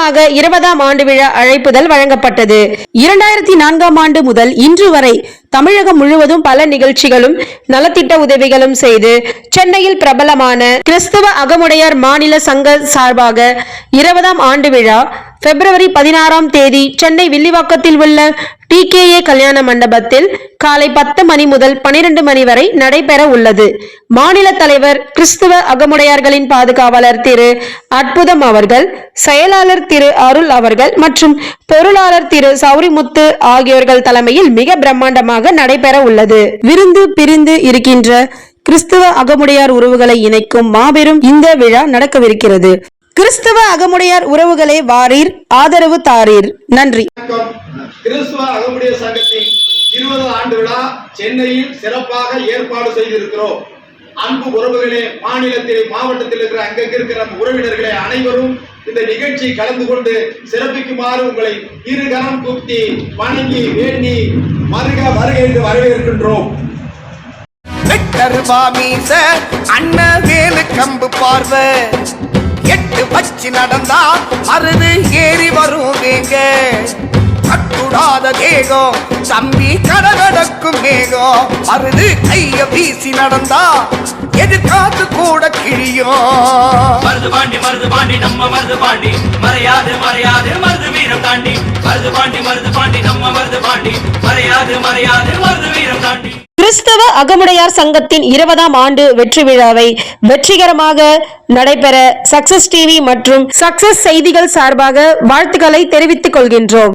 சிறப்பாக 20ஆம் ஆண்டு விழா அழைப்புதல் வழங்கப்பட்டது. 2004ஆம் ஆண்டு முதல் இன்று வரை தமிழகம் முழுவதும் பல நிகழ்ச்சிகளும் நலத்திட்ட உதவிகளும் செய்து சென்னையில் பிரபலமான கிறிஸ்தவ அகமுடையார் மாநில சங்க சார்பாக 20ஆம் ஆண்டு விழா பிப்ரவரி 16ஆம் தேதி சென்னை வில்லிவாக்கத்தில் உள்ள TKA கல்யாண மண்டபத்தில் காலை 10 மணி முதல் 12 மணி வரை நடைபெற உள்ளது. மாநில தலைவர் கிறிஸ்துவ அகமுடையார்களின் பாதுகாவலர் திரு அற்புதம் அவர்கள், செயலாளர் திரு அருள் அவர்கள் மற்றும் பொருளாளர் திரு சௌரிமுத்து ஆகியோர்கள் தலைமையில் மிக பிரம்மாண்டமாக நடைபெற உள்ளது. விருந்து பிரிந்து இருக்கின்ற கிறிஸ்துவ அகமுடையார் உறவுகளை இணைக்கும் மாபெரும் இந்த விழா நடக்கவிருக்கிறது. கிறிஸ்தவ அகமுடையார் உறவுகளே வாரீர், ஆதரவு தாரீர். நன்றி. கிறிஸ்தவ அகமுடையார் சங்கத்தின் 20 ஆண்டு விழா சென்னையில் சிறப்பாக ஏற்பாடு செய்திருக்கிறோம். அன்பு உறவுகளே, மாநிலத்தில் மாவட்டத்தில் இருக்கிற அங்கங்க இருக்கிற உறவினர்களே அனைவரும் இந்த நிகழ்ச்சி கலந்து கொண்டு சிறப்பிக்குமாறு உங்களை இருகரம் கூப்பி வணங்கி வேண்டி வருக வருக என்று வரவேற்கின்றோம். அண்ணவேலு கம்பு பார்வை 8 பச்சி நடந்தா மருது ஏறி வரும் வேங்க, கட்டுடாத தேகம் தம்பி கடகடக்கும் வேகம், மருது கைய வீசி நடந்தா எதிர்காத்து கூட கிழியும். மருது பாண்டி நம்ம மருது பாண்டி, மறையாது மருது வீரம் தாண்டி. மருது பாண்டி நம்ம மருது பாண்டி, மறையாது மருது வீரம் தாண்டி. கிறிஸ்தவ அகமுடையார் சங்கத்தின் 20ஆம் ஆண்டு வெற்றி விழாவை வெற்றிகரமாக நடைபெற சக்சஸ் டிவி மற்றும் சக்சஸ் செய்திகள் சார்பாக வாழ்த்துக்களை தெரிவித்துக் கொள்கின்றோம்.